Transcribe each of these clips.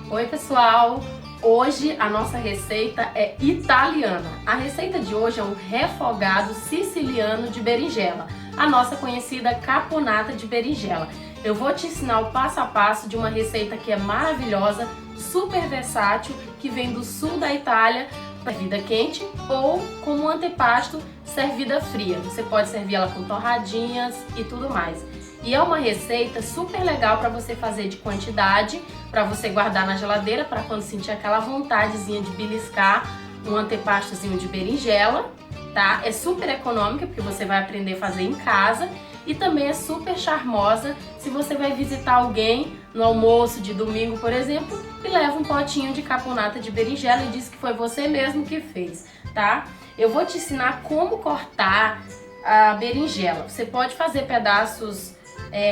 Oi pessoal, hoje a nossa receita é italiana. A receita de hoje é um refogado siciliano de berinjela, a nossa conhecida caponata de berinjela. Eu vou te ensinar o passo a passo de uma receita que é maravilhosa, super versátil, que vem do sul da Itália, servida quente ou como antepasto servida fria. Você pode servir ela com torradinhas e tudo mais. E é uma receita super legal para você fazer de quantidade, para você guardar na geladeira, para quando sentir aquela vontadezinha de beliscar um antepastozinho de berinjela, tá? É super econômica, porque você vai aprender a fazer em casa, e também é super charmosa se você vai visitar alguém no almoço de domingo, por exemplo, e leva um potinho de caponata de berinjela e diz que foi você mesmo que fez, tá? Eu vou te ensinar como cortar a berinjela. Você pode fazer pedaços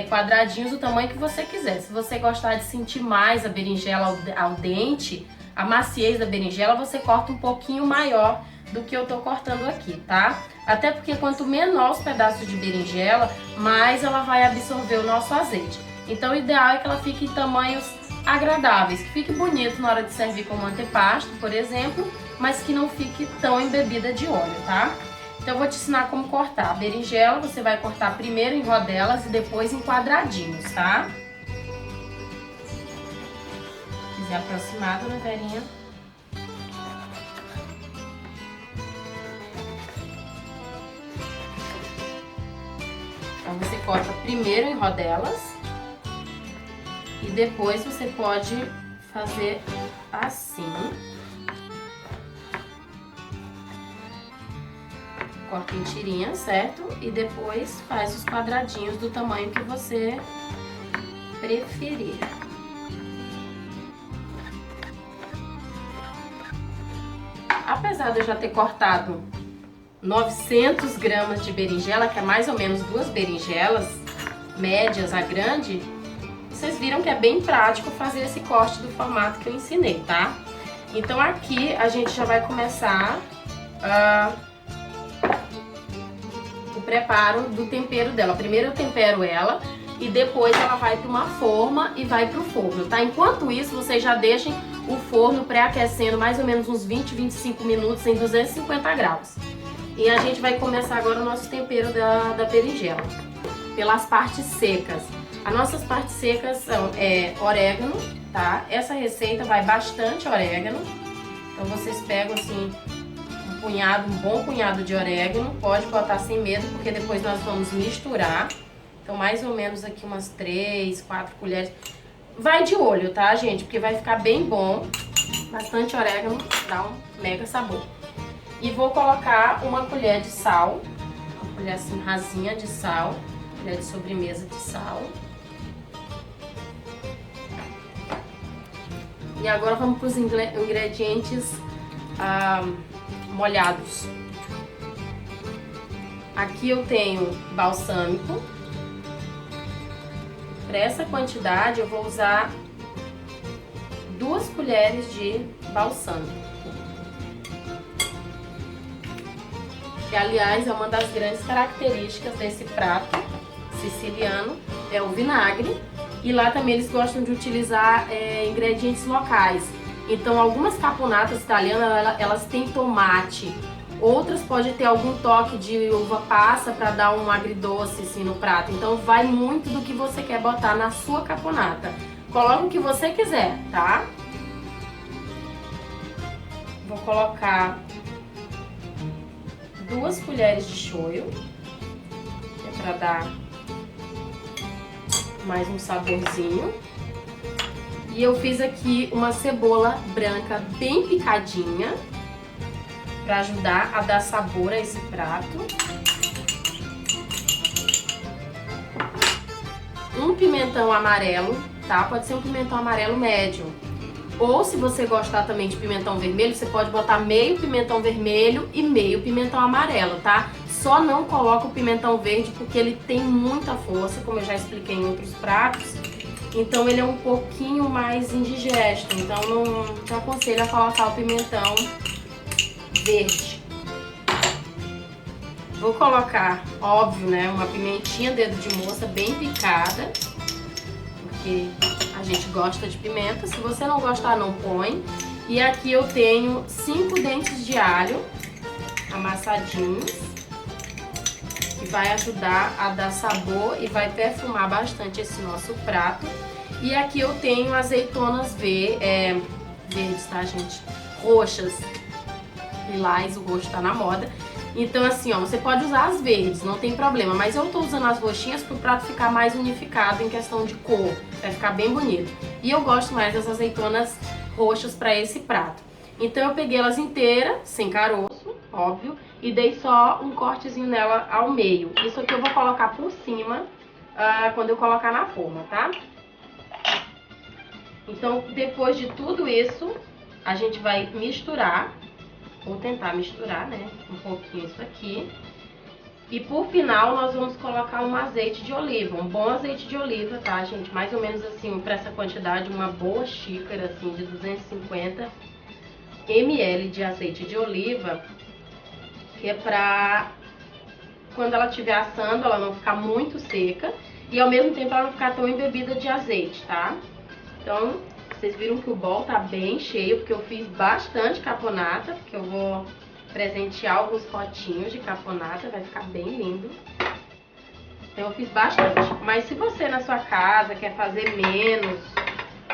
quadradinhos do tamanho que você quiser. Se você gostar de sentir mais a berinjela ao dente, a maciez da berinjela, você corta um pouquinho maior do que eu tô cortando aqui, tá? Até porque quanto menor os pedaços de berinjela, mais ela vai absorver o nosso azeite. Então o ideal é que ela fique em tamanhos agradáveis, que fique bonito na hora de servir como antepasto, por exemplo, mas que não fique tão embebida de óleo, tá? Então eu vou te ensinar como cortar. A berinjela você vai cortar primeiro em rodelas e depois em quadradinhos, tá? Se quiser aproximado, né, Verinha? Então você corta primeiro em rodelas e depois você pode fazer assim. Corta em tirinhas, certo? E depois faz os quadradinhos do tamanho que você preferir. Apesar de eu já ter cortado 900 gramas de berinjela, que é mais ou menos 2 berinjelas médias a grande, vocês viram que é bem prático fazer esse corte do formato que eu ensinei, tá? Então aqui a gente já vai começar o preparo do tempero dela. Primeiro eu tempero ela e depois ela vai para uma forma e vai para o forno, tá? Enquanto isso, vocês já deixem o forno pré-aquecendo mais ou menos uns 20, 25 minutos em 250 graus. E a gente vai começar agora o nosso tempero da berinjela, pelas partes secas. As nossas partes secas são orégano, tá? Essa receita vai bastante orégano, então vocês pegam assim um bom punhado de orégano, pode botar sem medo, porque depois nós vamos misturar. Então mais ou menos aqui umas 3, 4 colheres. Vai de olho, tá, gente? Porque vai ficar bem bom. Bastante orégano, dá um mega sabor. E vou colocar uma colher de sal, uma colher assim rasinha de sal, colher de sobremesa de sal. E agora vamos para os ingredientes molhados. Aqui eu tenho balsâmico. Para essa quantidade eu vou usar 2 colheres de balsâmico. Que aliás é uma das grandes características desse prato siciliano, é o vinagre. E lá também eles gostam de utilizar ingredientes locais. Então algumas caponatas italianas elas têm tomate, outras podem ter algum toque de uva passa para dar um agridoce assim no prato. Então vai muito do que você quer botar na sua caponata. Coloca o que você quiser, tá? Vou colocar 2 colheres de shoyu, que é para dar mais um saborzinho. E eu fiz aqui uma cebola branca bem picadinha, para ajudar a dar sabor a esse prato. Um pimentão amarelo, tá? Pode ser um pimentão amarelo médio. Ou se você gostar também de pimentão vermelho, você pode botar meio pimentão vermelho e meio pimentão amarelo, tá? Só não coloca o pimentão verde porque ele tem muita força, como eu já expliquei em outros pratos. Então ele é um pouquinho mais indigesto, então não te aconselho a colocar o pimentão verde. Vou colocar, óbvio, né, uma pimentinha dedo de moça bem picada, porque a gente gosta de pimenta. Se você não gostar, não põe. E aqui eu tenho 5 dentes de alho amassadinhos, que vai ajudar a dar sabor e vai perfumar bastante esse nosso prato. E aqui eu tenho azeitonas verdes, tá, gente? Roxas, lilás, o roxo tá na moda. Então assim, ó, você pode usar as verdes, não tem problema, mas eu tô usando as roxinhas pro prato ficar mais unificado em questão de cor, vai ficar bem bonito. E eu gosto mais das azeitonas roxas para esse prato. Então eu peguei elas inteiras, sem caroço, óbvio, e dei só um cortezinho nela ao meio. Isso aqui eu vou colocar por cima quando eu colocar na forma, tá? Então depois de tudo isso, a gente vai misturar. Vou tentar misturar, né, um pouquinho isso aqui. E por final nós vamos colocar um azeite de oliva, um bom azeite de oliva, tá, gente? Mais ou menos assim, para essa quantidade, uma boa xícara, assim, de 250 ml de azeite de oliva, que é pra quando ela estiver assando, ela não ficar muito seca e ao mesmo tempo ela não ficar tão embebida de azeite, tá? Então, vocês viram que o bowl tá bem cheio, porque eu fiz bastante caponata, porque eu vou presentear alguns potinhos de caponata, vai ficar bem lindo. Então eu fiz bastante, mas se você na sua casa quer fazer menos,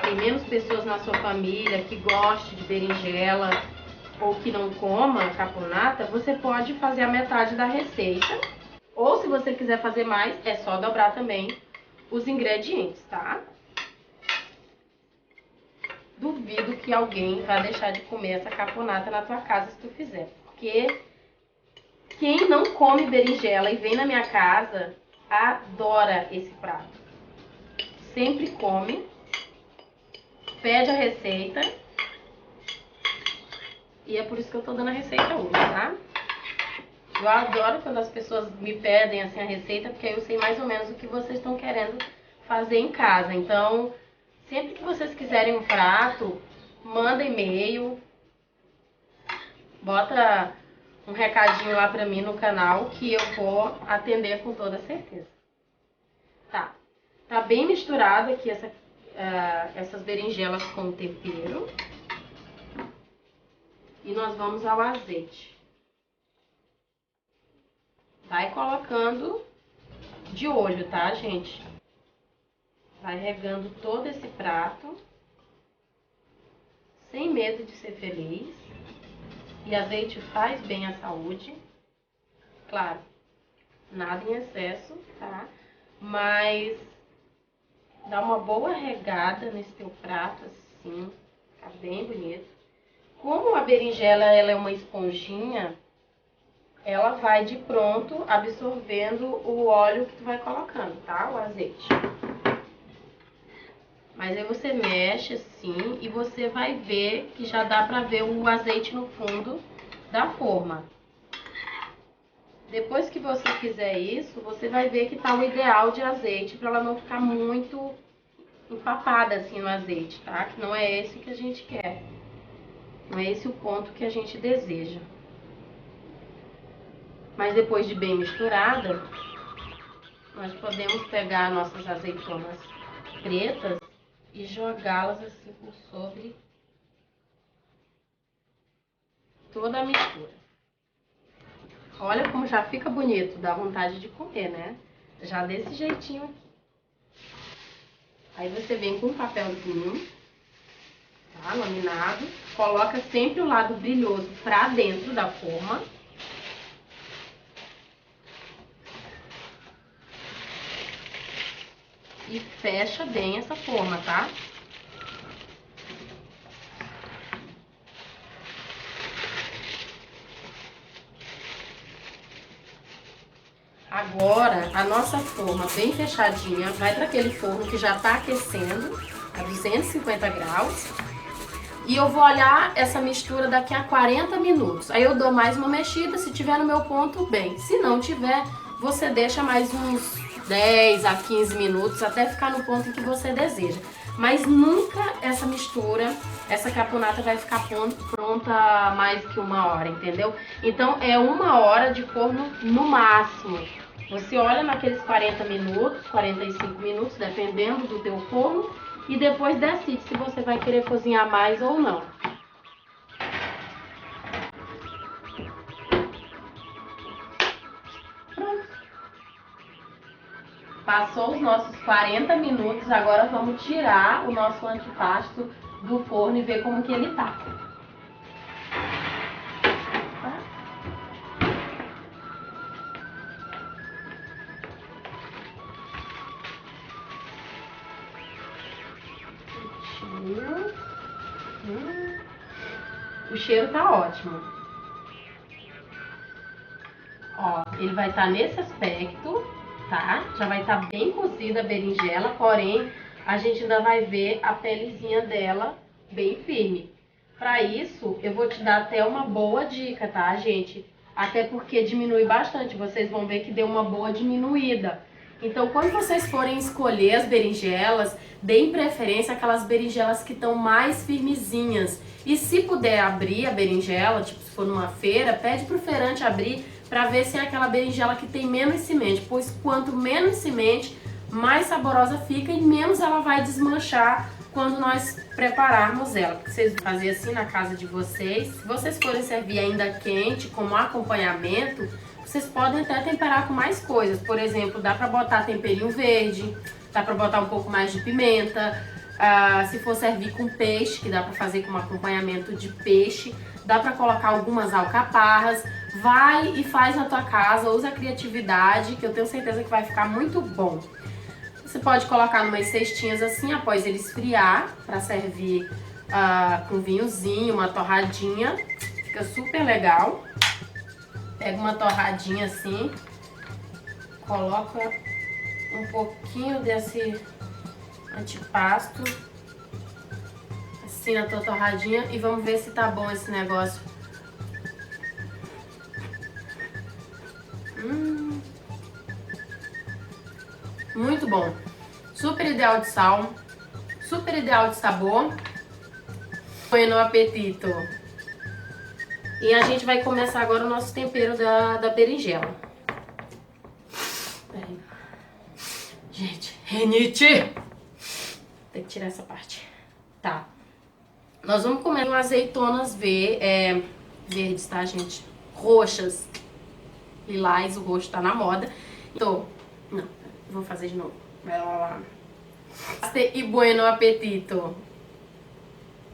tem menos pessoas na sua família que goste de berinjela ou que não coma caponata, você pode fazer a metade da receita. Ou se você quiser fazer mais, é só dobrar também os ingredientes, tá? Duvido que alguém vai deixar de comer essa caponata na tua casa se tu fizer. Porque quem não come berinjela e vem na minha casa, adora esse prato. Sempre come, pede a receita. E é por isso que eu tô dando a receita hoje, tá? Eu adoro quando as pessoas me pedem assim a receita, porque aí eu sei mais ou menos o que vocês estão querendo fazer em casa. Então, sempre que vocês quiserem um prato, manda e-mail, bota um recadinho lá pra mim no canal que eu vou atender com toda certeza. Tá, tá bem misturado aqui essas berinjelas com o tempero. E nós vamos ao azeite. Vai colocando de olho, tá, gente? Vai regando todo esse prato, sem medo de ser feliz. E azeite faz bem à saúde. Claro, nada em excesso, tá? Mas dá uma boa regada nesse teu prato, assim, fica bem bonito. Como a berinjela ela é uma esponjinha, ela vai de pronto absorvendo o óleo que tu vai colocando, tá? O azeite. Mas aí você mexe assim e você vai ver que já dá pra ver o azeite no fundo da forma. Depois que você fizer isso, você vai ver que tá o ideal de azeite pra ela não ficar muito empapada assim no azeite, tá? Que não é esse que a gente quer. Não é esse o ponto que a gente deseja. Mas depois de bem misturada, nós podemos pegar nossas azeitonas pretas e jogá-las assim por sobre toda a mistura. Olha como já fica bonito, dá vontade de comer, né? Já desse jeitinho aqui. Aí você vem com um papelzinho, tá? Laminado. Coloca sempre o lado brilhoso pra dentro da forma. E fecha bem essa forma, tá? Agora, a nossa forma bem fechadinha vai para aquele forno que já tá aquecendo a 250 graus. E eu vou olhar essa mistura daqui a 40 minutos. Aí eu dou mais uma mexida, se tiver no meu ponto, bem. Se não tiver, você deixa mais uns 10 a 15 minutos até ficar no ponto em que você deseja. Mas nunca essa mistura, essa caponata vai ficar pronta mais que 1 hora, entendeu? Então é 1 hora de forno no máximo. Você olha naqueles 40 minutos, 45 minutos, dependendo do teu forno, e depois decide se você vai querer cozinhar mais ou não. Pronto. Passou os nossos 40 minutos, agora vamos tirar o nosso antipasto do forno e ver como que ele tá. O cheiro tá ótimo. Ó, ele vai estar nesse aspecto, tá? Já vai estar bem cozida a berinjela, porém a gente ainda vai ver a pelezinha dela bem firme. Para isso, eu vou te dar até uma boa dica, tá, gente? Até porque diminui bastante, vocês vão ver que deu uma boa diminuída. Então, quando vocês forem escolher as berinjelas, deem preferência àquelas berinjelas que estão mais firmezinhas. E se puder abrir a berinjela, tipo se for numa feira, pede pro feirante abrir para ver se é aquela berinjela que tem menos semente, pois quanto menos semente, mais saborosa fica e menos ela vai desmanchar quando nós prepararmos ela. Porque vocês vão fazer assim na casa de vocês. Se vocês forem servir ainda quente, como acompanhamento, vocês podem até temperar com mais coisas. Por exemplo, dá para botar temperinho verde, dá para botar um pouco mais de pimenta. Se for servir com peixe, que dá para fazer como acompanhamento de peixe, dá para colocar algumas alcaparras. Vai e faz na tua casa, usa a criatividade, que eu tenho certeza que vai ficar muito bom. Você pode colocar numas cestinhas assim, após ele esfriar, para servir com vinhozinho, uma torradinha. Fica super legal. Pega uma torradinha assim, coloca um pouquinho desse antipasto assim na tua torradinha e vamos ver se tá bom esse negócio. Muito bom. Super ideal de sal, super ideal de sabor. Põe no apetito. E a gente vai começar agora o nosso tempero da berinjela. Peraí. Gente, renite! Tem que tirar essa parte. Tá. Nós vamos comer azeitonas verdes, tá, gente? Roxas. Lilás, o roxo tá na moda. Então, não, vou fazer de novo. Vai lá. E bueno apetito.